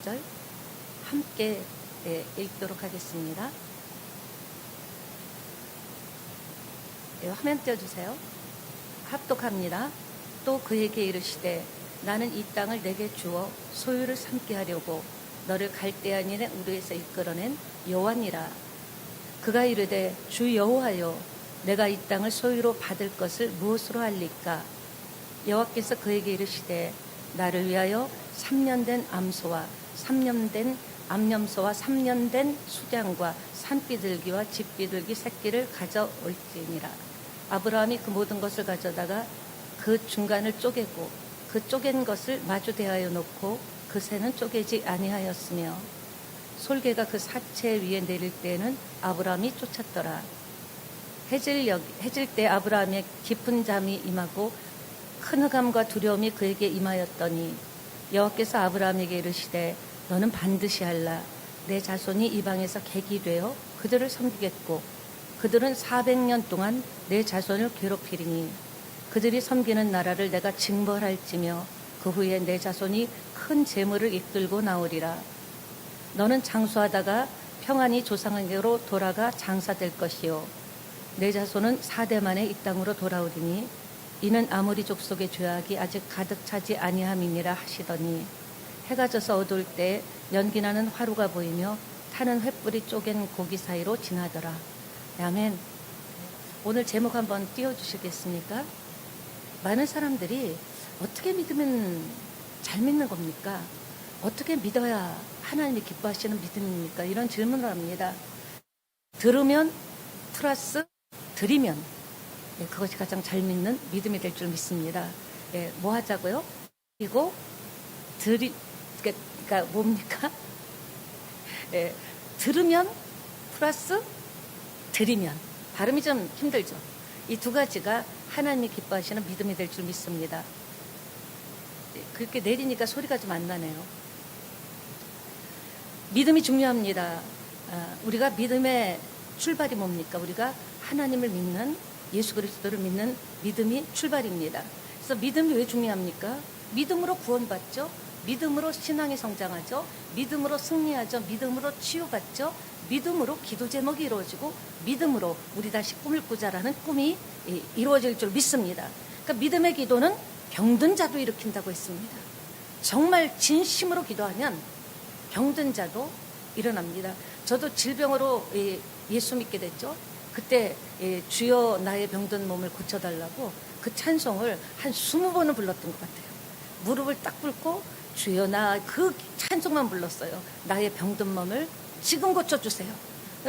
절 함께 읽도록 하겠습니다. 화면 띄워주세요. 합독합니다. 또 그에게 이르시되 나는 이 땅을 내게 주어 소유를 삼게 하려고 너를 갈대아인 우르에서 이끌어낸 여호와니라. 그가 이르되 주 여호와여 내가 이 땅을 소유로 받을 것을 무엇으로 할리까? 여호와께서 그에게 이르시되 나를 위하여 3년 된 암소와 3년 된 암염소와 3년 된 수장과 산비둘기와 집비둘기 새끼를 가져올지니라. 아브라함이 그 모든 것을 가져다가 그 중간을 쪼개고 그 쪼갠 것을 마주 대하여 놓고 그 새는 쪼개지 아니하였으며 솔개가 그 사체 위에 내릴 때에는 아브라함이 쫓았더라. 해질 때 아브라함의 깊은 잠이 임하고 큰 흑암과 두려움이 그에게 임하였더니 여호와께서 아브라함에게 이르시되 너는 반드시 할라. 내 자손이 이방에서 객이 되어 그들을 섬기겠고 그들은 400년 동안 내 자손을 괴롭히리니 그들이 섬기는 나라를 내가 징벌할지며 그 후에 내 자손이 큰 재물을 이끌고 나오리라. 너는 장수하다가 평안히 조상에게로 돌아가 장사될 것이요 내 자손은 4대 만에 이 땅으로 돌아오리니 이는 아모리 족속의 죄악이 아직 가득 차지 아니함이니라 하시더니 해가 져서 어두울 때 연기나는 화루가 보이며 타는 횃불이 쪼갠 고기 사이로 지나더라. 아멘. 오늘 제목 한번 띄워주시겠습니까? 많은 사람들이 어떻게 믿으면 잘 믿는 겁니까? 어떻게 믿어야 하나님이 기뻐하시는 믿음입니까? 이런 질문을 합니다. 들으면 플러스 드리면 그것이 가장 잘 믿는 믿음이 될 줄 믿습니다. 뭐 하자고요? 그리고 그러니까 뭡니까? 들으면 플러스 드리면. 발음이 좀 힘들죠? 이 두 가지가 하나님이 기뻐하시는 믿음이 될 줄 믿습니다. 그렇게 내리니까 소리가 좀 안 나네요. 믿음이 중요합니다. 우리가 믿음의 출발이 뭡니까? 우리가 하나님을 믿는 예수 그리스도를 믿는 믿음이 출발입니다. 그래서 믿음이 왜 중요합니까? 믿음으로 구원받죠. 믿음으로 신앙이 성장하죠. 믿음으로 승리하죠. 믿음으로 치유받죠. 믿음으로 기도 제목이 이루어지고 믿음으로 우리 다시 꿈을 꾸자라는 꿈이 이루어질 줄 믿습니다. 그러니까 믿음의 기도는 병든 자도 일으킨다고 했습니다. 정말 진심으로 기도하면 병든 자도 일어납니다. 저도 질병으로 예수 믿게 됐죠. 그때 주여 나의 병든 몸을 고쳐달라고 그 찬송을 한 20번은 불렀던 것 같아요. 무릎을 딱 꿇고 주여 나 그 찬송만 불렀어요. 나의 병든 몸을 지금 고쳐주세요.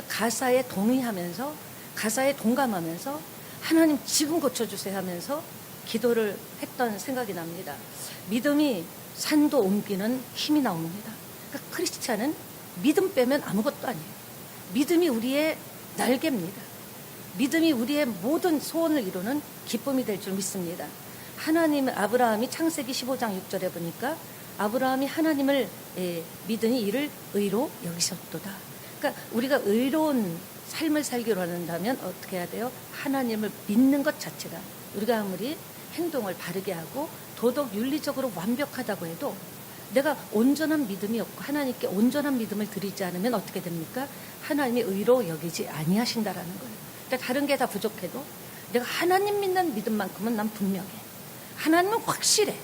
가사에 동의하면서 가사에 동감하면서 하나님 지금 고쳐주세요 하면서 기도를 했던 생각이 납니다. 믿음이 산도 옮기는 힘이 나옵니다. 그러니까 크리스찬은 믿음 빼면 아무것도 아니에요. 믿음이 우리의 날개입니다. 믿음이 우리의 모든 소원을 이루는 기쁨이 될 줄 믿습니다. 하나님 아브라함이 창세기 15장 6절에 보니까 아브라함이 하나님을 믿으니 이를 의로 여기셨도다. 그러니까 우리가 의로운 삶을 살기로 한다면 어떻게 해야 돼요? 하나님을 믿는 것 자체가 우리가 아무리 행동을 바르게 하고 도덕 윤리적으로 완벽하다고 해도 내가 온전한 믿음이 없고 하나님께 온전한 믿음을 드리지 않으면 어떻게 됩니까? 하나님이 의로 여기지 아니하신다라는 거예요. 그러니까 다른 게 다 부족해도 내가 하나님 믿는 믿음만큼은 난 분명해. 하나님은 확실해.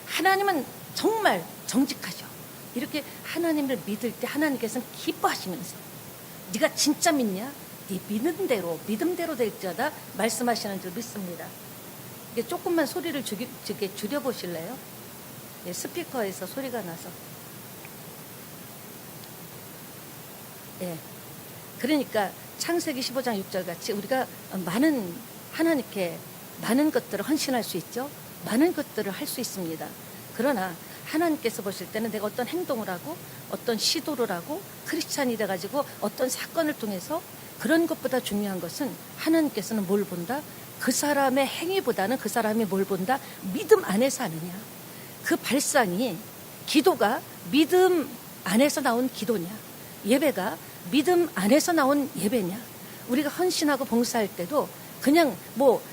하나님은 정말 정직하죠. 이렇게 하나님을 믿을 때 하나님께서는 기뻐하시면서 네가 진짜 믿냐? 네 믿음대로 될지어다 말씀하시는 줄 믿습니다. 이게 조금만 소리를 줄여보실래요? 스피커에서 소리가 나서. 그러니까 창세기 15장 6절 같이 우리가 하나님께 많은 것들을 헌신할 수 있죠. 많은 것들을 할 수 있습니다. 그러나 하나님께서 보실 때는 내가 어떤 행동을 하고 어떤 시도를 하고 크리스찬이 돼가지고 어떤 사건을 통해서 그런 것보다 중요한 것은 하나님께서는 뭘 본다? 그 사람의 행위보다는 그 사람이 뭘 본다? 믿음 안에서 하느냐. 그 발상이 기도가 믿음 안에서 나온 기도냐. 예배가 믿음 안에서 나온 예배냐. 우리가 헌신하고 봉사할 때도 그냥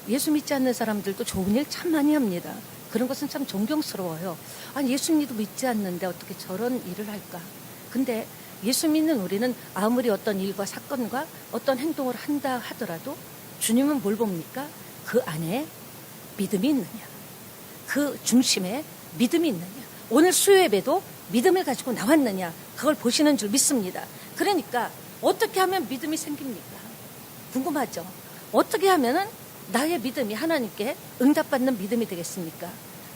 예수 믿지 않는 사람들도 좋은 일 참 많이 합니다. 그런 것은 참 존경스러워요. 아니, 예수님도 믿지 않는데 어떻게 저런 일을 할까? 근데 예수 믿는 우리는 아무리 어떤 일과 사건과 어떤 행동을 한다 하더라도 주님은 뭘 봅니까? 그 안에 믿음이 있느냐, 그 중심에 믿음이 있느냐, 오늘 수요예배도 믿음을 가지고 나왔느냐, 그걸 보시는 줄 믿습니다. 그러니까 어떻게 하면 믿음이 생깁니까? 궁금하죠? 어떻게 하면은 나의 믿음이 하나님께 응답받는 믿음이 되겠습니까?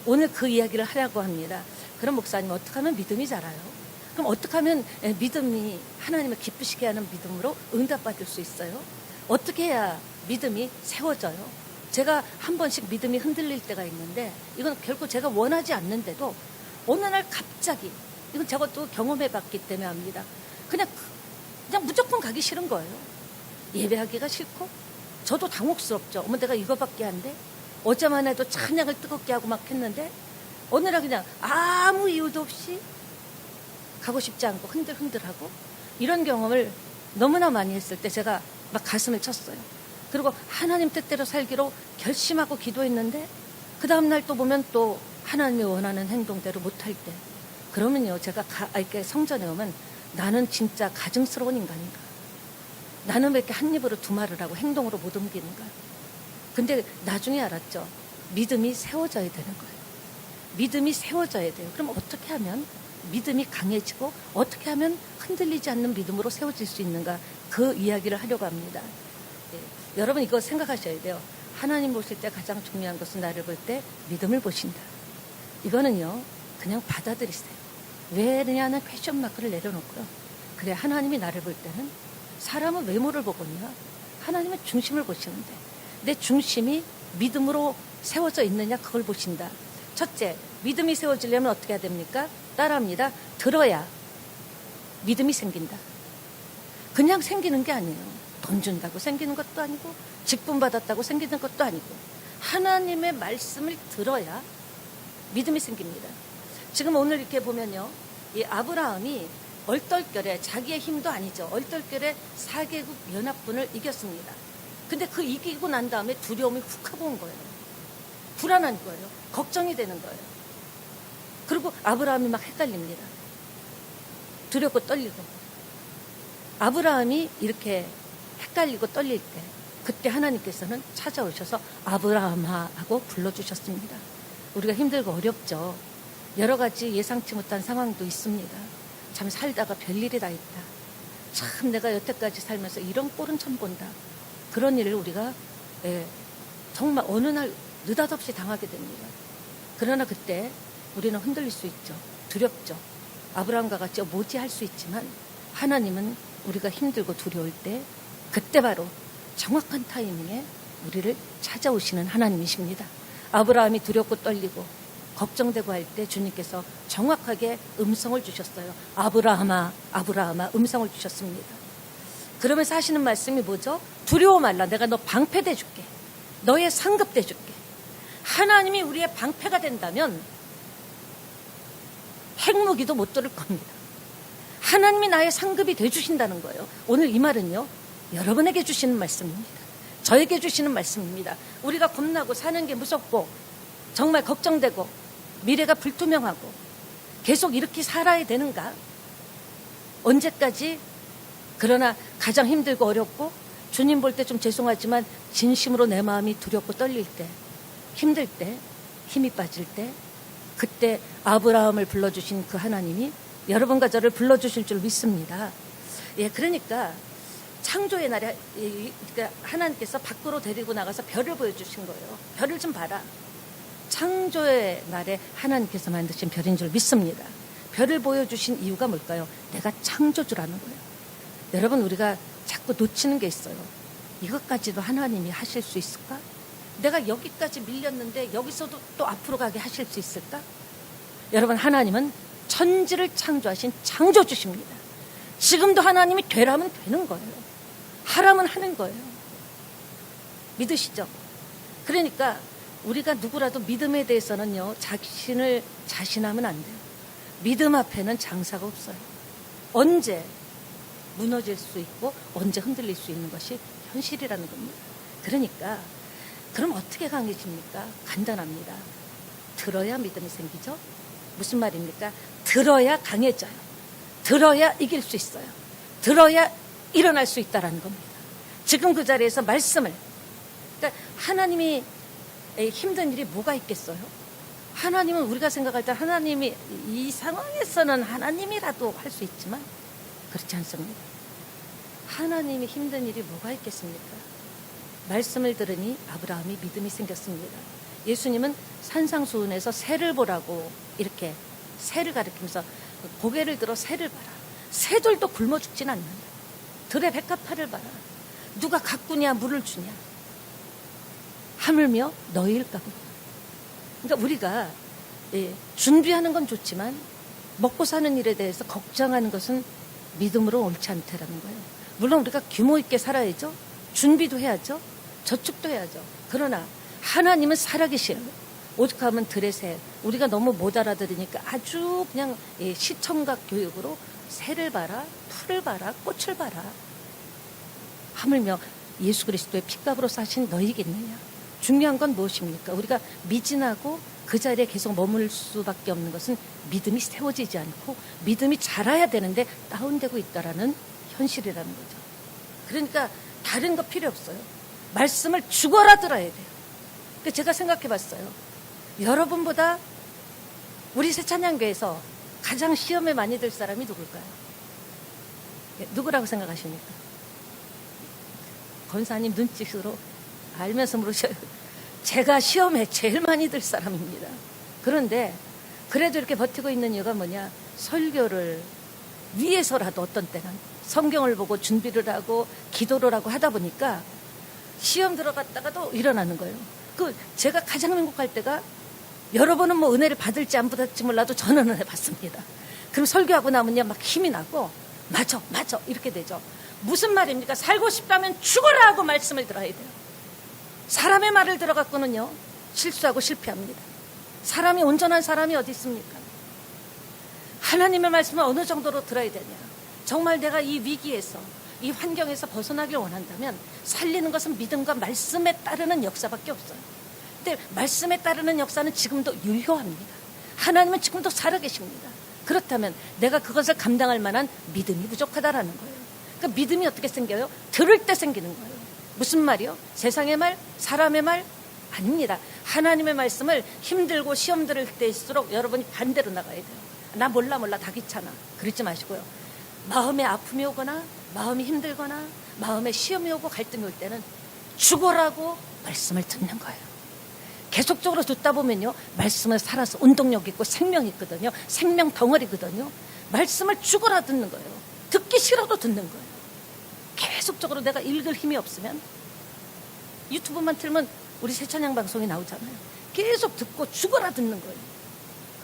오늘 그 이야기를 하려고 합니다. 그럼 목사님, 어떻게 하면 믿음이 자라요? 그럼 어떻게 하면 믿음이 하나님을 기쁘시게 하는 믿음으로 응답받을 수 있어요? 어떻게 해야 믿음이 세워져요? 제가 한 번씩 믿음이 흔들릴 때가 있는데, 이건 결코 제가 원하지 않는데도 어느 날 갑자기, 이건 제가 또 경험해 봤기 때문에 압니다. 그냥 무조건 가기 싫은 거예요. 예배하기가 싫고, 저도 당혹스럽죠. 어머, 내가 이거밖에 안 돼? 어제만 해도 찬양을 뜨겁게 하고 막 했는데 어느 날 그냥 아무 이유도 없이 가고 싶지 않고 흔들흔들하고, 이런 경험을 너무나 많이 했을 때 제가 막 가슴을 쳤어요. 그리고 하나님 뜻대로 살기로 결심하고 기도했는데 그 다음날 또 보면 또 하나님이 원하는 행동대로 못할 때, 그러면요, 제가 이렇게 성전에 오면 나는 진짜 가증스러운 인간인가? 나는 왜 이렇게 한 입으로 두 말을 하고 행동으로 못 옮기는가? 근데 나중에 알았죠. 믿음이 세워져야 되는 거예요. 믿음이 세워져야 돼요. 그럼 어떻게 하면 믿음이 강해지고 어떻게 하면 흔들리지 않는 믿음으로 세워질 수 있는가? 그 이야기를 하려고 합니다. 예, 여러분 이거 생각하셔야 돼요. 하나님 보실 때 가장 중요한 것은 나를 볼 때 믿음을 보신다. 이거는요, 그냥 받아들이세요. 왜 그냐는 퀘션 마크를 내려놓고요. 그래, 하나님이 나를 볼 때는 사람은 외모를 보거든요. 하나님은 중심을 보시는데 내 중심이 믿음으로 세워져 있느냐, 그걸 보신다. 첫째, 믿음이 세워지려면 어떻게 해야 됩니까? 따라합니다. 들어야 믿음이 생긴다. 그냥 생기는 게 아니에요. 돈 준다고 생기는 것도 아니고 직분 받았다고 생기는 것도 아니고 하나님의 말씀을 들어야 믿음이 생깁니다. 지금 오늘 이렇게 보면요, 이 아브라함이 얼떨결에, 자기의 힘도 아니죠, 얼떨결에 4개국 연합군을 이겼습니다. 근데 그 이기고 난 다음에 두려움이 훅 하고 온 거예요. 불안한 거예요. 걱정이 되는 거예요. 그리고 아브라함이 막 헷갈립니다. 두렵고 떨리고. 아브라함이 이렇게 헷갈리고 떨릴 때, 그때 하나님께서는 찾아오셔서 아브라함아 하고 불러주셨습니다. 우리가 힘들고 어렵죠. 여러 가지 예상치 못한 상황도 있습니다. 참 살다가 별일이 다 있다. 참 내가 여태까지 살면서 이런 꼴은 처음 본다. 그런 일을 우리가 정말 어느 날 느닷없이 당하게 됩니다. 그러나 그때 우리는 흔들릴 수 있죠. 두렵죠. 아브라함과 같이 뭐지 할 수 있지만 하나님은 우리가 힘들고 두려울 때 그때 바로 정확한 타이밍에 우리를 찾아오시는 하나님이십니다. 아브라함이 두렵고 떨리고 걱정되고 할 때 주님께서 정확하게 음성을 주셨어요. 아브라함아, 아브라함아, 음성을 주셨습니다. 그러면서 하시는 말씀이 뭐죠? 두려워 말라. 내가 너 방패돼 줄게. 너의 상급돼 줄게. 하나님이 우리의 방패가 된다면 핵무기도 못 뚫을 겁니다. 하나님이 나의 상급이 돼 주신다는 거예요. 오늘 이 말은요, 여러분에게 주시는 말씀입니다. 저에게 주시는 말씀입니다. 우리가 겁나고 사는 게 무섭고 정말 걱정되고 미래가 불투명하고 계속 이렇게 살아야 되는가? 언제까지? 그러나 가장 힘들고 어렵고 주님 볼 때 좀 죄송하지만 진심으로 내 마음이 두렵고 떨릴 때, 힘들 때, 힘이 빠질 때, 그때 아브라함을 불러주신 그 하나님이 여러분과 저를 불러주실 줄 믿습니다. 예, 그러니까 창조의 날에 하나님께서 밖으로 데리고 나가서 별을 보여주신 거예요. 별을 좀 봐라. 창조의 날에 하나님께서 만드신 별인 줄 믿습니다. 별을 보여주신 이유가 뭘까요? 내가 창조주라는 거예요. 여러분, 우리가 자꾸 놓치는 게 있어요. 이것까지도 하나님이 하실 수 있을까? 내가 여기까지 밀렸는데 여기서도 또 앞으로 가게 하실 수 있을까? 여러분, 하나님은 천지를 창조하신 창조주십니다. 지금도 하나님이 되라면 되는 거예요. 하라면 하는 거예요. 믿으시죠? 그러니까 우리가 누구라도 믿음에 대해서는요, 자신을 자신하면 안 돼요. 믿음 앞에는 장사가 없어요. 언제 무너질 수 있고 언제 흔들릴 수 있는 것이 현실이라는 겁니다. 그러니까 그럼 어떻게 강해집니까? 간단합니다. 들어야 믿음이 생기죠. 무슨 말입니까? 들어야 강해져요. 들어야 이길 수 있어요. 들어야 일어날 수 있다는 겁니다. 지금 그 자리에서 말씀을, 그러니까 하나님이 힘든 일이 뭐가 있겠어요? 하나님은 우리가 생각할 때 하나님이 이 상황에서는 하나님이라도 할 수 있지만 그렇지 않습니다. 하나님이 힘든 일이 뭐가 있겠습니까? 말씀을 들으니 아브라함이 믿음이 생겼습니다. 예수님은 산상수훈에서 새를 보라고 이렇게 새를 가리키면서 고개를 들어 새를 봐라. 새들도 굶어 죽진 않는다. 들의 백합화를 봐라. 누가 가꾸냐 물을 주냐. 하물며 너희일까 보다. 그러니까 우리가 준비하는 건 좋지만 먹고 사는 일에 대해서 걱정하는 것은 믿음으로 옳지 않다라는 거예요. 물론 우리가 규모 있게 살아야죠. 준비도 해야죠. 저축도 해야죠. 그러나 하나님은 살아계셔요. 오죽하면 들의 새. 우리가 너무 못 알아들으니까 아주 그냥 시청각 교육으로 새를 봐라, 풀을 봐라, 꽃을 봐라. 하물며 예수 그리스도의 핏값으로 사신 너희겠느냐. 중요한 건 무엇입니까? 우리가 미진하고 그 자리에 계속 머물 수밖에 없는 것은 믿음이 세워지지 않고 믿음이 자라야 되는데 다운되고 있다라는 현실이라는 거죠. 그러니까 다른 거 필요 없어요. 말씀을 죽어라 들어야 돼요. 그러니까 제가 생각해 봤어요. 여러분보다 우리 새찬양교회에서 가장 시험에 많이 들 사람이 누굴까요? 누구라고 생각하십니까? 권사님 눈짓으로 알면서 물으셔요. 제가 시험에 제일 많이 들 사람입니다. 그런데 그래도 이렇게 버티고 있는 이유가 뭐냐? 설교를 위해서라도 어떤 때는 성경을 보고 준비를 하고 기도를 하고 하다 보니까 시험 들어갔다가도 일어나는 거예요. 제가 가장 행복할 때가 여러분은 뭐 은혜를 받을지 안 받을지 몰라도 저는 은혜 받습니다. 그럼 설교하고 나면요 막 힘이 나고 맞아 이렇게 되죠. 무슨 말입니까? 살고 싶다면 죽어라 하고 말씀을 들어야 돼요. 사람의 말을 들어갖고는요 실수하고 실패합니다. 사람이 온전한 사람이 어디 있습니까? 하나님의 말씀을 어느 정도로 들어야 되냐. 정말 내가 이 위기에서 이 환경에서 벗어나길 원한다면 살리는 것은 믿음과 말씀에 따르는 역사밖에 없어요. 근데 말씀에 따르는 역사는 지금도 유효합니다. 하나님은 지금도 살아계십니다. 그렇다면 내가 그것을 감당할 만한 믿음이 부족하다라는 거예요. 그러니까 믿음이 어떻게 생겨요? 들을 때 생기는 거예요. 무슨 말이요? 세상의 말? 사람의 말? 아닙니다. 하나님의 말씀을 힘들고 시험 들을 때일수록 여러분이 반대로 나가야 돼요. 나 몰라 다 귀찮아. 그러지 마시고요. 마음에 아픔이 오거나 마음이 힘들거나 마음에 시험이 오고 갈등이 올 때는 죽어라고 말씀을 듣는 거예요. 계속적으로 듣다 보면요 말씀을 살아서 운동력 있고 생명 있거든요. 생명 덩어리거든요. 말씀을 죽어라 듣는 거예요. 듣기 싫어도 듣는 거예요. 계속적으로 내가 읽을 힘이 없으면 유튜브만 틀면 우리 새찬양 방송이 나오잖아요. 계속 듣고 죽어라 듣는 거예요.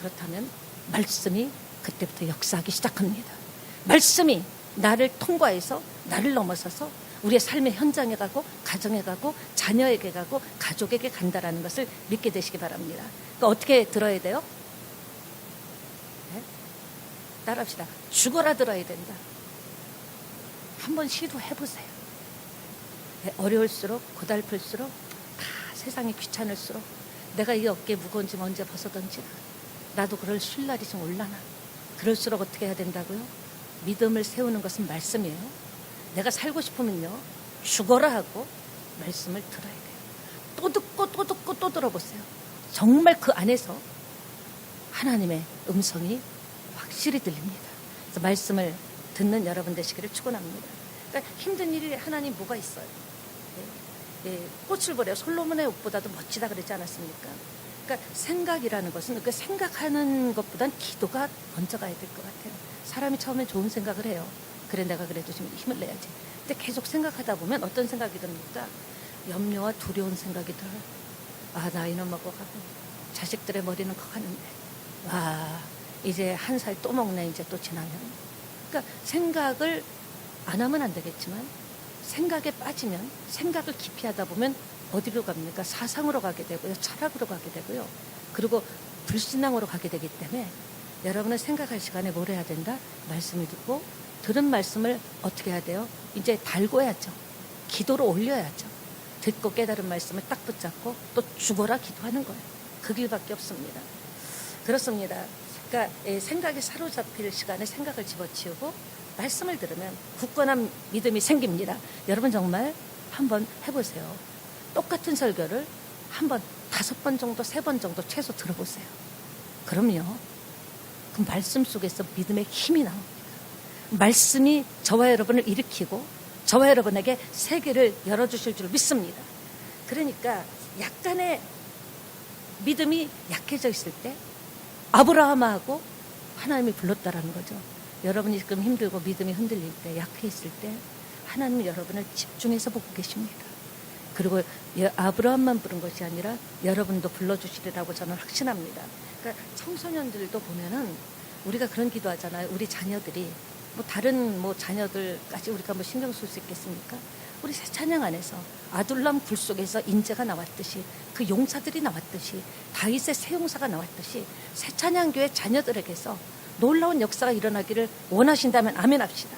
그렇다면 말씀이 그때부터 역사하기 시작합니다. 말씀이 나를 통과해서 나를 넘어서서 우리의 삶의 현장에 가고 가정에 가고 자녀에게 가고 가족에게 간다라는 것을 믿게 되시기 바랍니다. 그러니까 어떻게 들어야 돼요? 네? 따라합시다. 죽어라 들어야 된다. 한번 시도해보세요. 네, 어려울수록 고달플수록 다 세상이 귀찮을수록 내가 이 어깨 무거운 짐 언제 벗어던지나 나도 그럴 쉴날이 좀 올라나. 그럴수록 어떻게 해야 된다고요? 믿음을 세우는 것은 말씀이에요. 내가 살고 싶으면요 죽어라 하고 말씀을 들어야 돼요. 또 듣고 또 듣고 또 들어보세요. 정말 그 안에서 하나님의 음성이 확실히 들립니다. 그래서 말씀을 듣는 여러분 되시기를 축원합니다. 그러니까 힘든 일이 하나님 뭐가 있어요? 꽃을 보려 솔로몬의 옷보다도 멋지다 그러지 않았습니까? 그러니까 생각이라는 것은 그 생각하는 것보단 기도가 먼저 가야 될 것 같아요. 사람이 처음엔 좋은 생각을 해요. 그래 내가 그래도 좀 힘을 내야지. 근데 계속 생각하다 보면 어떤 생각이 듭니까? 염려와 두려운 생각이 들어요. 아 나이는 먹어가고 자식들의 머리는 커가는데 와 이제 한 살 또 먹네 이제 또 지나면. 그러니까 생각을 안 하면 안 되겠지만 생각에 빠지면 생각을 깊이 하다 보면 어디로 갑니까? 사상으로 가게 되고요. 철학으로 가게 되고요. 그리고 불신앙으로 가게 되기 때문에 여러분은 생각할 시간에 뭘 해야 된다? 말씀을 듣고 들은 말씀을 어떻게 해야 돼요? 이제 달궈야죠. 기도로 올려야죠. 듣고 깨달은 말씀을 딱 붙잡고 또 죽어라 기도하는 거예요. 그 길밖에 없습니다. 그렇습니다. 그러니까 생각에 사로잡힐 시간에 생각을 집어치우고 말씀을 들으면 굳건한 믿음이 생깁니다. 여러분 정말 한번 해보세요. 똑같은 설교를 한번 5번 정도, 3번 정도 최소 들어보세요. 그럼요. 그 말씀 속에서 믿음의 힘이 나옵니다. 말씀이 저와 여러분을 일으키고 저와 여러분에게 세계를 열어주실 줄 믿습니다. 그러니까 약간의 믿음이 약해져 있을 때 아브라함하고 하나님이 불렀다라는 거죠. 여러분이 지금 힘들고 믿음이 흔들릴 때, 약해 있을 때 하나님은 여러분을 집중해서 보고 계십니다. 그리고 아브라함만 부른 것이 아니라 여러분도 불러주시리라고 저는 확신합니다. 그러니까 청소년들도 보면은 우리가 그런 기도하잖아요. 우리 자녀들이 다른 자녀들까지 우리가 신경 쓸 수 있겠습니까? 우리 새 찬양 안에서 아둘람 굴 속에서 인재가 나왔듯이 그 용사들이 나왔듯이 다윗의 새 용사가 나왔듯이 새 찬양교회 자녀들에게서 놀라운 역사가 일어나기를 원하신다면 아멘 합시다.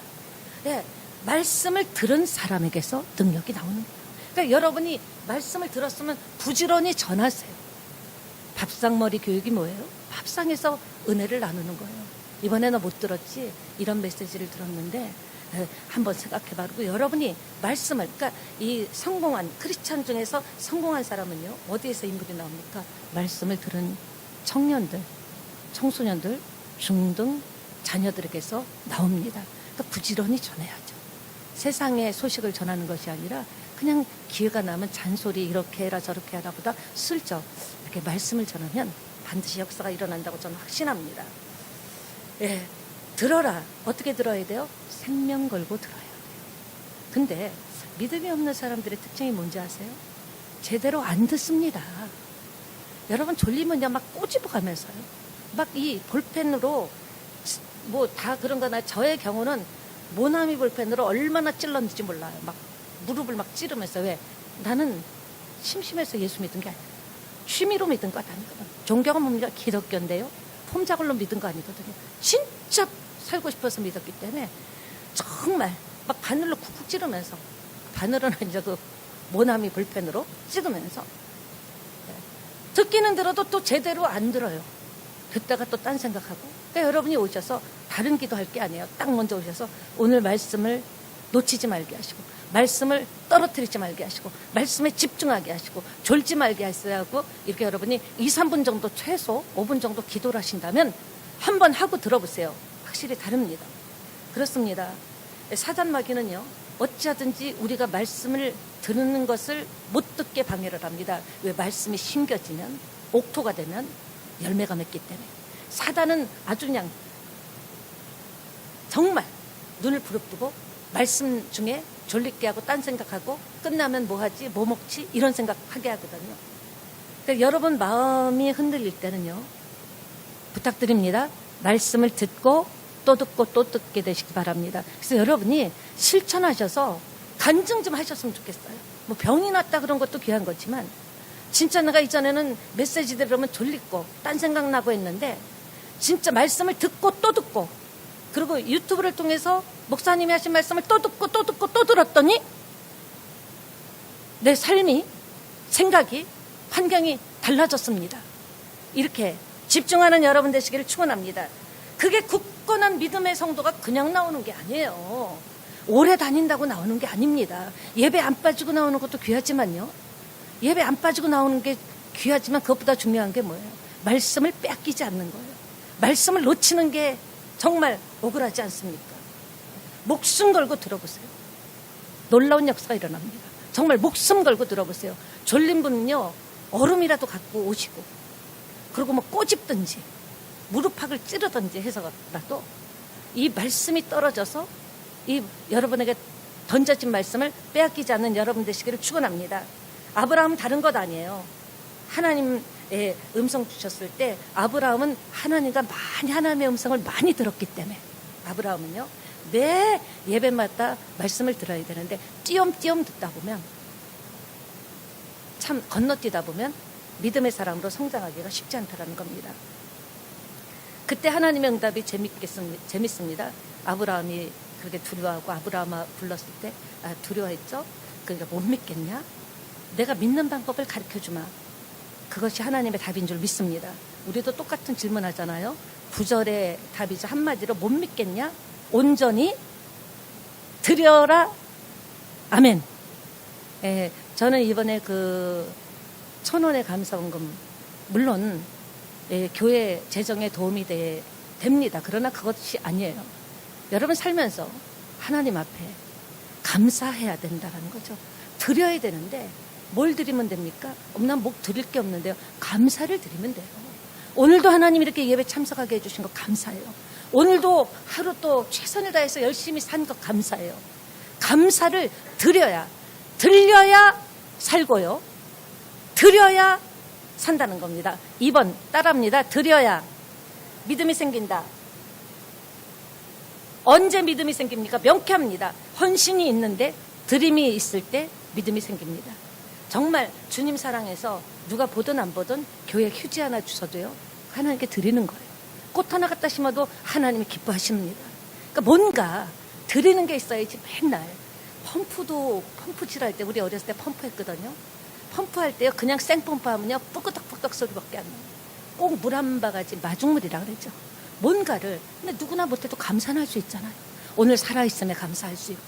네, 말씀을 들은 사람에게서 능력이 나오는 거예요. 그러니까 여러분이 말씀을 들었으면 부지런히 전하세요. 밥상머리 교육이 뭐예요? 밥상에서 은혜를 나누는 거예요. 이번에는 못 들었지 이런 메시지를 들었는데 한번 생각해봐. 그리고 여러분이 말씀을, 그러니까 이 성공한 크리스찬 중에서 성공한 사람은요 어디에서 인물이 나옵니까? 말씀을 들은 청년들, 청소년들, 중등 자녀들에게서 나옵니다. 그러니까 부지런히 전해야죠. 세상의 소식을 전하는 것이 아니라 그냥 기회가 나면 잔소리 이렇게 해라 저렇게 해라 보다 슬쩍 이렇게 말씀을 전하면 반드시 역사가 일어난다고 저는 확신합니다. 예, 들어라. 어떻게 들어야 돼요? 생명 걸고 들어야 돼요. 근데 믿음이 없는 사람들의 특징이 뭔지 아세요? 제대로 안 듣습니다. 여러분 졸리면요 막 꼬집어 가면서요. 막 이 볼펜으로 다 그런 거나 저의 경우는 모나미 볼펜으로 얼마나 찔렀는지 몰라요. 막 무릎을 막 찌르면서. 왜? 나는 심심해서 예수 믿은 게 아니에요. 취미로 믿은 거 아니거든. 종교가 뭡니까? 기독교인데요. 폼자글로 믿은 거 아니거든요. 진짜 살고 싶어서 믿었기 때문에 정말 막 바늘로 쿡쿡 찌르면서, 바늘은 아니라 그 모나미 볼펜으로 찍으면서 듣기는 들어도 또 제대로 안 들어요. 듣다가 또 딴 생각하고. 그러니까 여러분이 오셔서 다른 기도할 게 아니에요. 딱 먼저 오셔서 오늘 말씀을 놓치지 말게 하시고 말씀을 떨어뜨리지 말게 하시고 말씀에 집중하게 하시고 졸지 말게 하시고 이렇게 여러분이 2, 3분 정도 최소 5분 정도 기도를 하신다면 한번 하고 들어보세요. 확실히 다릅니다. 그렇습니다. 사단 마귀는요 어찌하든지 우리가 말씀을 듣는 것을 못 듣게 방해를 합니다. 왜? 말씀이 심겨지면 옥토가 되면 열매가 맺기 때문에. 사단은 아주 그냥 정말 눈을 부릅뜨고 말씀 중에 졸리게 하고 딴 생각하고 끝나면 뭐 하지 뭐 먹지 이런 생각하게 하거든요. 그러니까 여러분 마음이 흔들릴 때는요 부탁드립니다. 말씀을 듣고 또 듣고 또 듣게 되시기 바랍니다. 그래서 여러분이 실천하셔서 간증 좀 하셨으면 좋겠어요. 뭐 병이 났다 그런 것도 귀한 거지만 진짜 내가 이전에는 메시지 들으면 졸리고 딴 생각나고 했는데 진짜 말씀을 듣고 또 듣고 그리고 유튜브를 통해서 목사님이 하신 말씀을 또 듣고 또 듣고 또 들었더니 내 삶이, 생각이, 환경이 달라졌습니다. 이렇게 집중하는 여러분 되시기를 축원합니다. 그게 굳건한 믿음의 성도가 그냥 나오는 게 아니에요. 오래 다닌다고 나오는 게 아닙니다. 예배 안 빠지고 나오는 것도 귀하지만요. 예배 안 빠지고 나오는 게 귀하지만 그것보다 중요한 게 뭐예요? 말씀을 뺏기지 않는 거예요. 말씀을 놓치는 게 정말 억울하지 않습니까? 목숨 걸고 들어보세요. 놀라운 역사가 일어납니다. 정말 목숨 걸고 들어보세요. 졸린 분은요 얼음이라도 갖고 오시고 그리고 뭐 꼬집든지 무릎팍을 찌르든지 해서라도 이 말씀이 떨어져서 이 여러분에게 던져진 말씀을 빼앗기지 않는 여러분 되시기를 축원합니다. 아브라함은 다른 것 아니에요. 하나님의 음성 주셨을 때 아브라함은 하나님과 하나님의 음성을 많이 들었기 때문에 아브라함은요 매 예배마다 말씀을 들어야 되는데 띄엄띄엄 듣다 보면 참 건너뛰다 보면 믿음의 사람으로 성장하기가 쉽지 않다는 겁니다. 그때 하나님의 응답이 재밌습니다. 아브라함이 그렇게 두려워하고 아브라함아 불렀을 때 두려워했죠. 그러니까 못 믿겠냐? 내가 믿는 방법을 가르쳐주마. 그것이 하나님의 답인 줄 믿습니다. 우리도 똑같은 질문 하잖아요. 9절의 답이죠. 한마디로 못 믿겠냐? 온전히 드려라. 아멘. 예, 저는 이번에 그 1,000원의 감사원금 물론 교회 재정에 도움이 됩니다. 그러나 그것이 아니에요. 여러분 살면서 하나님 앞에 감사해야 된다는 거죠. 드려야 되는데 뭘 드리면 됩니까? 난 뭐 드릴 게 없는데요. 감사를 드리면 돼요. 오늘도 하나님 이렇게 예배 참석하게 해주신 것 감사해요. 오늘도 하루 또 최선을 다해서 열심히 산 것 감사해요. 감사를 드려야, 들려야 살고요. 드려야 산다는 겁니다. 2번 따라합니다. 드려야 믿음이 생긴다. 언제 믿음이 생깁니까? 명쾌합니다. 헌신이 있는데 드림이 있을 때 믿음이 생깁니다. 정말 주님 사랑해서 누가 보든 안 보든 교회 휴지 하나 주셔도요 하나님께 드리는 거예요. 꽃 하나 갖다 심어도 하나님이 기뻐하십니다. 그러니까 뭔가 드리는 게 있어야지. 맨날 펌프 칠할 때, 우리 어렸을 때 펌프했거든요. 펌프할 때요 그냥 생펌프 하면요 뿌끄덕뿌끄덕 소리밖에 안 나요. 꼭 물 한 바가지 마중물이라 그랬죠. 뭔가를, 근데 누구나 못해도 감사는 할 수 있잖아요. 오늘 살아있음에 감사할 수 있고,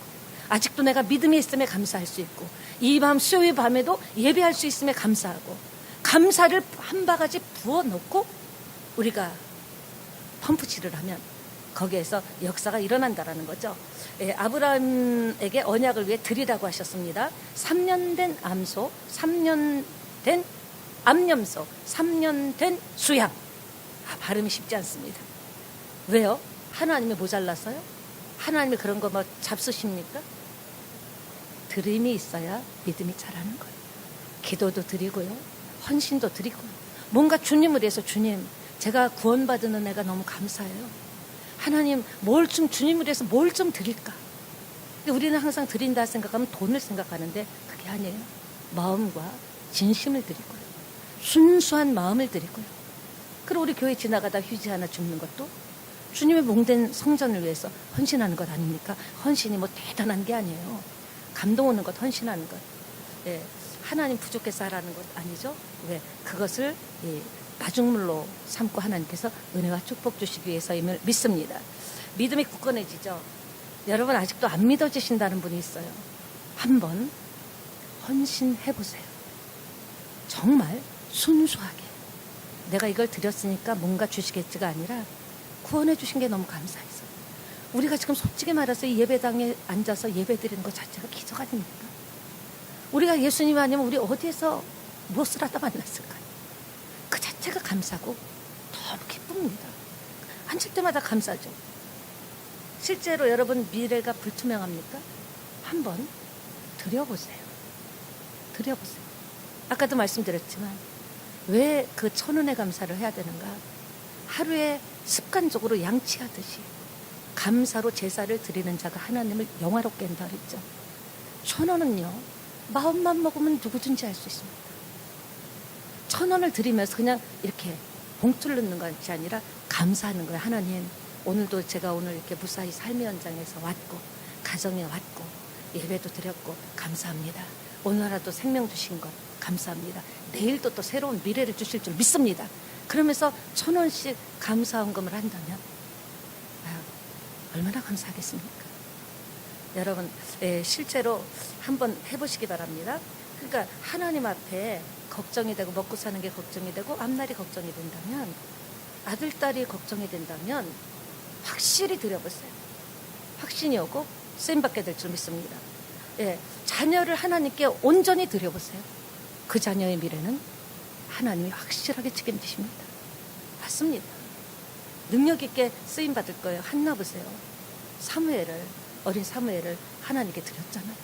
아직도 내가 믿음이 있음에 감사할 수 있고, 이 밤 수요일 밤에도 예배할 수 있음에 감사하고, 감사를 한 바가지 부어놓고 우리가 펌프칠을 하면 거기에서 역사가 일어난다라는 거죠. 예, 아브라함에게 언약을 위해 드리라고 하셨습니다. 3년 된 암소, 3년 된 암염소, 3년 된 수양. 발음이 쉽지 않습니다. 왜요? 하나님이 모자라서요? 하나님이 그런 거 뭐 잡수십니까? 드림이 있어야 믿음이 자라는 거예요. 기도도 드리고요, 헌신도 드리고요. 뭔가 주님을 위해서, 주님, 제가 구원받은 은혜가 너무 감사해요. 하나님, 주님을 위해서 뭘 좀 드릴까? 근데 우리는 항상 드린다 생각하면 돈을 생각하는데 그게 아니에요. 마음과 진심을 드리고요, 순수한 마음을 드리고요. 그리고 우리 교회 지나가다 휴지 하나 줍는 것도 주님의 몽된 성전을 위해서 헌신하는 것 아닙니까? 헌신이 뭐 대단한 게 아니에요. 감동 오는 것, 헌신하는 것. 예, 하나님 부족해서 하라는 것 아니죠? 왜? 그것을 마중물로 삼고 하나님께서 은혜와 축복 주시기 위해서임을 믿습니다. 믿음이 굳건해지죠. 여러분 아직도 안 믿어지신다는 분이 있어요. 한번 헌신해보세요. 정말 순수하게 내가 이걸 드렸으니까 뭔가 주시겠지가 아니라 구원해 주신 게 너무 감사해서, 우리가 지금 솔직히 말해서 이 예배당에 앉아서 예배 드리는 것 자체가 기적 아닙니까? 우리가 예수님 아니면 우리 어디에서 무엇을 하다 만났을까요? 그 자체가 감사고 너무 기쁩니다. 앉을 때마다 감사죠. 실제로 여러분 미래가 불투명합니까? 한번 드려보세요. 드려보세요. 아까도 말씀드렸지만 왜 그 1,000원의 감사를 해야 되는가? 하루에 습관적으로 양치하듯이 감사로 제사를 드리는 자가 하나님을 영화롭게 한다 그랬죠. 1,000원은요 마음만 먹으면 누구든지 할 수 있습니다. 1,000원을 드리면서 그냥 이렇게 봉투를 넣는 것이 아니라 감사하는 거예요. 하나님, 오늘도 제가 오늘 이렇게 무사히 삶의 현장에서 왔고, 가정에 왔고, 예배도 드렸고 감사합니다. 오늘 하루도 생명 주신 것 감사합니다. 내일도 또 새로운 미래를 주실 줄 믿습니다. 그러면서 1,000원씩 감사헌금을 한다면 얼마나 감사하겠습니까? 여러분, 실제로 한번 해보시기 바랍니다. 그러니까 하나님 앞에 걱정이 되고, 먹고 사는 게 걱정이 되고, 앞날이 걱정이 된다면, 아들, 딸이 걱정이 된다면 확실히 드려보세요. 확신이 오고 쓰임받게 될 줄 믿습니다. 예, 자녀를 하나님께 온전히 드려보세요. 그 자녀의 미래는 하나님이 확실하게 책임지십니다. 맞습니다. 능력 있게 쓰임받을 거예요. 한나 보세요. 어린 사무엘을 하나님께 드렸잖아요.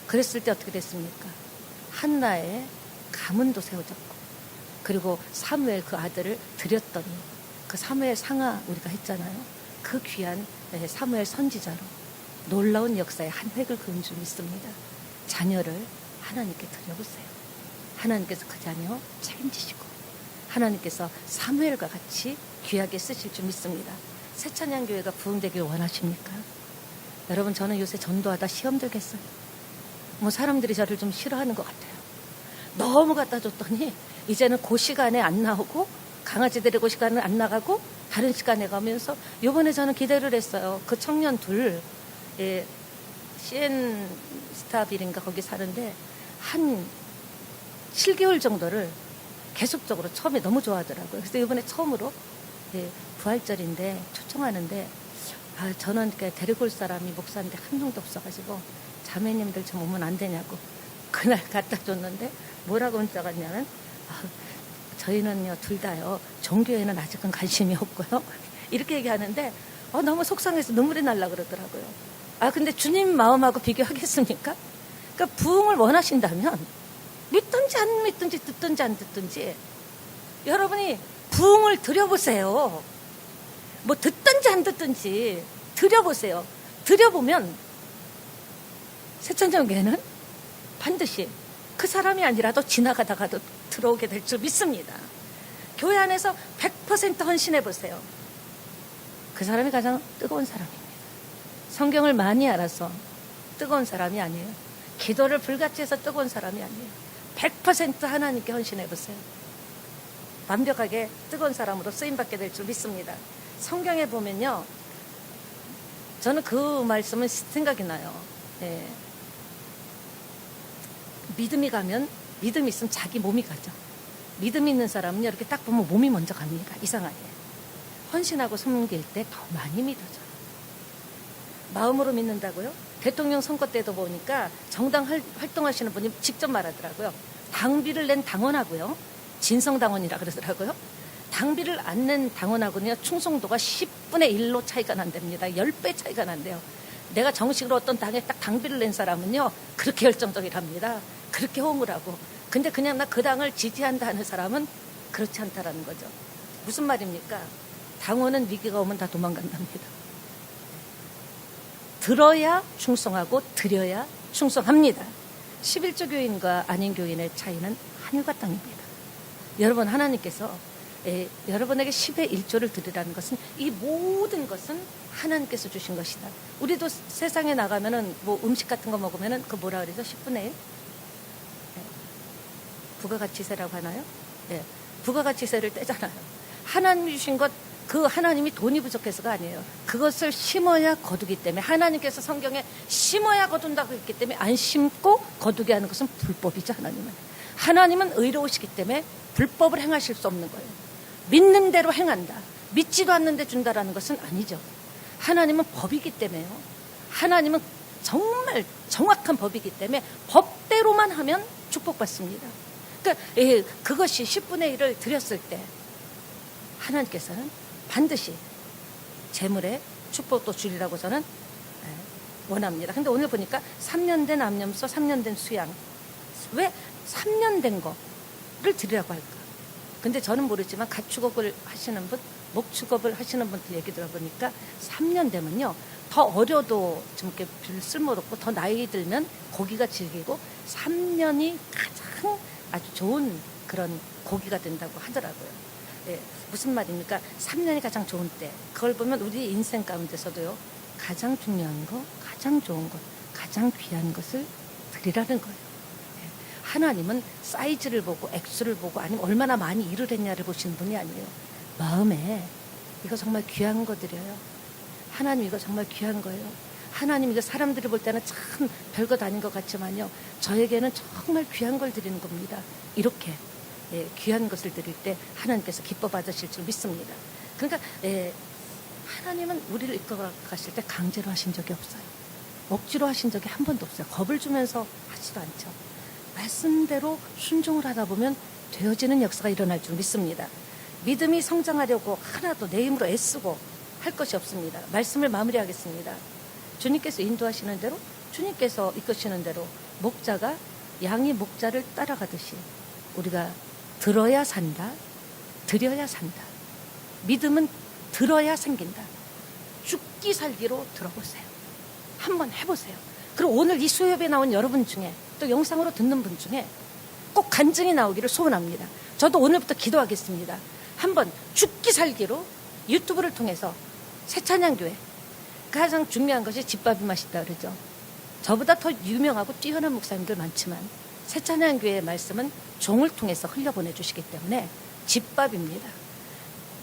그랬을 때 어떻게 됐습니까? 한나의 가문도 세워졌고, 그리고 사무엘 그 아들을 드렸더니 그 사무엘 상하 우리가 했잖아요. 그 귀한 사무엘 선지자로 놀라운 역사의 한 획을 그은 줄 믿습니다. 자녀를 하나님께 드려보세요. 하나님께서 그 자녀 책임지시고, 하나님께서 사무엘과 같이 귀하게 쓰실 줄 믿습니다. 새찬양교회가 부흥되길 원하십니까? 여러분, 저는 요새 전도하다 시험 들겠어요. 사람들이 저를 좀 싫어하는 것 같아요. 너무 갖다 줬더니 이제는 그 시간에 안 나오고 강아지 데리고 시간은 안 나가고 다른 시간에 가면서 요번에 저는 기대를 했어요. 그 청년 둘, 예, CN 스타빌인가 거기 사는데 한 7개월 정도를 계속적으로 처음에 너무 좋아하더라고요. 그래서 이번에 처음으로 예, 부활절인데 초청하는데 저는 데리고 올 사람이 목사인데 한 명도 없어가지고 자매님들 좀 오면 안 되냐고 그날 갖다 줬는데 뭐라고 문자가 왔냐면 저희는요 둘 다요 종교에는 아직은 관심이 없고요 이렇게 얘기하는데 너무 속상해서 눈물이 날라 그러더라고요. 근데 주님 마음하고 비교하겠습니까? 그러니까 부흥을 원하신다면 믿든지 안 믿든지 듣든지 안 듣든지 여러분이 부흥을 드려보세요. 뭐 듣든지 안 듣든지 드려보세요. 드려보면 새천년교회는 반드시 그 사람이 아니라도 지나가다가도 들어오게 될 줄 믿습니다. 교회 안에서 100% 헌신해보세요. 그 사람이 가장 뜨거운 사람입니다. 성경을 많이 알아서 뜨거운 사람이 아니에요. 기도를 불같이 해서 뜨거운 사람이 아니에요. 100% 하나님께 헌신해보세요. 완벽하게 뜨거운 사람으로 쓰임받게 될 줄 믿습니다. 성경에 보면요. 저는 그 말씀은 생각이 나요. 예. 믿음이 가면 믿음이 있으면 자기 몸이 가죠. 믿음 있는 사람은 이렇게 딱 보면 몸이 먼저 갑니다. 이상하게. 헌신하고 섬길 때 더 많이 믿어져요. 마음으로 믿는다고요? 대통령 선거 때도 보니까 정당 활동하시는 분이 직접 말하더라고요. 당비를 낸 당원하고요. 진성당원이라 그러더라고요. 당비를 안 낸 당원하고는요. 충성도가 10분의 1로 차이가 난답니다. 10배 차이가 난대요. 내가 정식으로 어떤 당에 딱 당비를 낸 사람은요. 그렇게 열정적이랍니다. 그렇게 호응을 하고. 근데 그냥 나 그 당을 지지한다 하는 사람은 그렇지 않다라는 거죠. 무슨 말입니까? 당원은 위기가 오면 다 도망간답니다. 들어야 충성하고 드려야 충성합니다. 11조 교인과 아닌 교인의 차이는 하늘과 땅입니다. 여러분 하나님께서 여러분에게 10의 1조를 드리라는 것은 이 모든 것은 하나님께서 주신 것이다. 우리도 세상에 나가면은 뭐 음식 같은 거 먹으면은 그 뭐라 그러죠? 10분의 1? 부가가치세라고 하나요? 네. 부가가치세를 떼잖아요. 하나님이 주신 것, 그 하나님이 돈이 부족해서가 아니에요. 그것을 심어야 거두기 때문에 하나님께서 성경에 심어야 거둔다고 했기 때문에 안 심고 거두게 하는 것은 불법이죠. 하나님은 의로우시기 때문에 불법을 행하실 수 없는 거예요. 믿는 대로 행한다. 믿지도 않는데 준다라는 것은 아니죠. 하나님은 법이기 때문에요. 하나님은 정말 정확한 법이기 때문에 법대로만 하면 축복받습니다. 그러니까 그것이 10분의 1을 드렸을 때 하나님께서는 반드시 재물에 축복도 주리라고 저는 원합니다. 근데 오늘 보니까 3년 된 암염소, 3년 된 수양. 왜 3년 된 거를 드리라고 할까? 근데 저는 모르지만 가축업을 하시는 분, 목축업을 하시는 분들 얘기 들어보니까 3년 되면요. 더 어려도 좀 이렇게 별 쓸모없고 더 나이 들면 고기가 질기고 3년이 가장 아주 좋은 그런 고기가 된다고 하더라고요. 네, 무슨 말입니까? 3년이 가장 좋은 때. 그걸 보면 우리 인생 가운데서도요. 가장 중요한 거, 가장 좋은 것, 가장 귀한 것을 드리라는 거예요. 네, 하나님은 사이즈를 보고 액수를 보고 아니면 얼마나 많이 일을 했냐를 보시는 분이 아니에요. 마음에 이거 정말 귀한 거 드려요. 하나님 이거 정말 귀한 거예요. 하나님 이거 사람들이 볼 때는 참 별것 아닌 것 같지만요. 저에게는 정말 귀한 걸 드리는 겁니다. 이렇게 귀한 것을 드릴 때 하나님께서 기뻐 받으실 줄 믿습니다. 그러니까 하나님은 우리를 이끌어 가실 때 강제로 하신 적이 없어요. 억지로 하신 적이 한 번도 없어요. 겁을 주면서 하지도 않죠. 말씀대로 순종을 하다 보면 되어지는 역사가 일어날 줄 믿습니다. 믿음이 성장하려고 하나도 내 힘으로 애쓰고 할 것이 없습니다. 말씀을 마무리하겠습니다. 주님께서 인도하시는 대로, 주님께서 이끄시는 대로 목자가 양이 목자를 따라가듯이 우리가 들어야 산다, 드려야 산다. 믿음은 들어야 생긴다. 죽기 살기로 들어보세요. 한번 해보세요. 그리고 오늘 이 수요예배 나온 여러분 중에 또 영상으로 듣는 분 중에 꼭 간증이 나오기를 소원합니다. 저도 오늘부터 기도하겠습니다. 한번 죽기 살기로 유튜브를 통해서 새찬양교회 가장 중요한 것이 집밥이 맛있다 그러죠. 저보다 더 유명하고 뛰어난 목사님들 많지만 새찬양교회의 말씀은 종을 통해서 흘려보내 주시기 때문에 집밥입니다.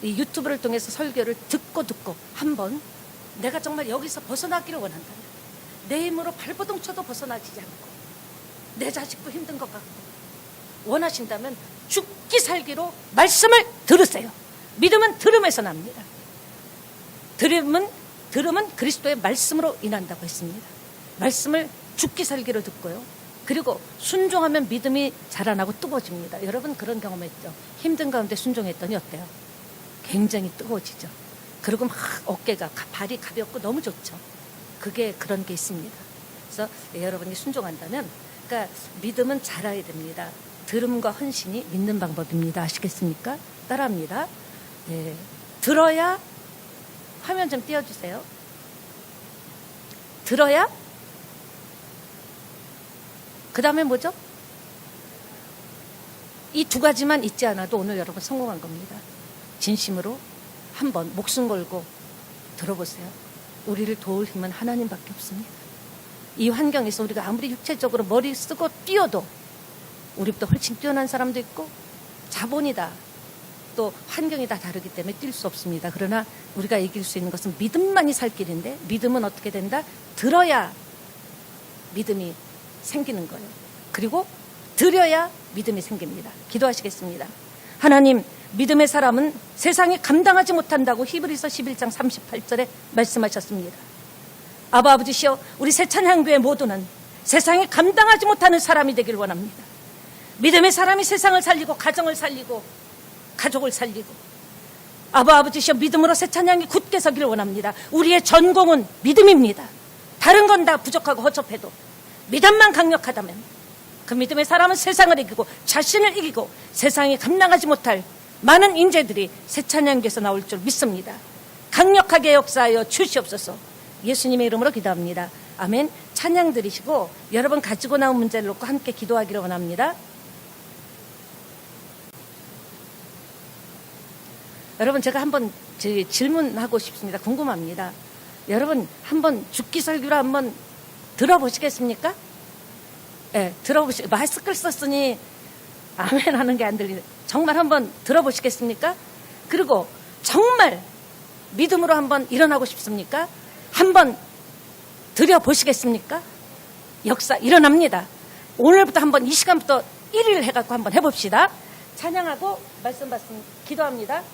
이 유튜브를 통해서 설교를 듣고 한번 내가 정말 여기서 벗어나기를 원한다면 내 힘으로 발버둥 쳐도 벗어나지 않고 내 자식도 힘든 것 같고 원하신다면 죽기 살기로 말씀을 들으세요. 믿음은 들음에서 납니다. 들음은 그리스도의 말씀으로 인한다고 했습니다. 말씀을 죽기 살기로 듣고요. 그리고 순종하면 믿음이 자라나고 뜨거워집니다. 여러분 그런 경험했죠? 힘든 가운데 순종했더니 어때요? 굉장히 뜨거워지죠. 그리고 막 어깨가 발이 가볍고 너무 좋죠. 그게 그런 게 있습니다. 그래서 여러분이 순종한다면 그러니까 믿음은 자라야 됩니다. 들음과 헌신이 믿는 방법입니다. 아시겠습니까? 따라합니다. 예. 들어야 화면 좀 띄워주세요. 들어야 그 다음에 뭐죠? 이 두 가지만 잊지 않아도 오늘 여러분 성공한 겁니다. 진심으로 한번 목숨 걸고 들어보세요. 우리를 도울 힘은 하나님밖에 없습니다. 이 환경에서 우리가 아무리 육체적으로 머리 쓰고 뛰어도 우리보다 훨씬 뛰어난 사람도 있고 자본이다 또 환경이 다 다르기 때문에 뛸 수 없습니다. 그러나 우리가 이길 수 있는 것은 믿음만이 살 길인데 믿음은 어떻게 된다? 들어야 믿음이 생기는 거예요. 그리고 들여야 믿음이 생깁니다. 기도하시겠습니다. 하나님, 믿음의 사람은 세상이 감당하지 못한다고 히브리서 11장 38절에 말씀하셨습니다. 아버지시여, 우리 새찬양교회 모두는 세상이 감당하지 못하는 사람이 되길 원합니다. 믿음의 사람이 세상을 살리고 가정을 살리고 가족을 살리고 아버지시여, 믿음으로 새찬양이 굳게 서기를 원합니다. 우리의 전공은 믿음입니다. 다른 건 다 부족하고 허접해도 믿음만 강력하다면 그 믿음의 사람은 세상을 이기고 자신을 이기고 세상이 감당하지 못할 많은 인재들이 새찬양교에서 나올 줄 믿습니다. 강력하게 역사하여 주시옵소서. 예수님의 이름으로 기도합니다. 아멘. 찬양 드리시고 여러분 가지고 나온 문제를 놓고 함께 기도하기를 원합니다. 여러분 제가 한번 질문하고 싶습니다. 궁금합니다. 여러분 한번 죽기 설교로 한번 들어보시겠습니까? 네, 마스크를 썼으니 아멘 하는 게 안 들리네. 정말 한번 들어보시겠습니까? 그리고 정말 믿음으로 한번 일어나고 싶습니까? 한번 들여보시겠습니까? 역사 일어납니다. 오늘부터 한번 이 시간부터 1일 해갖고 한번 해봅시다. 찬양하고 말씀 받습니다. 기도합니다.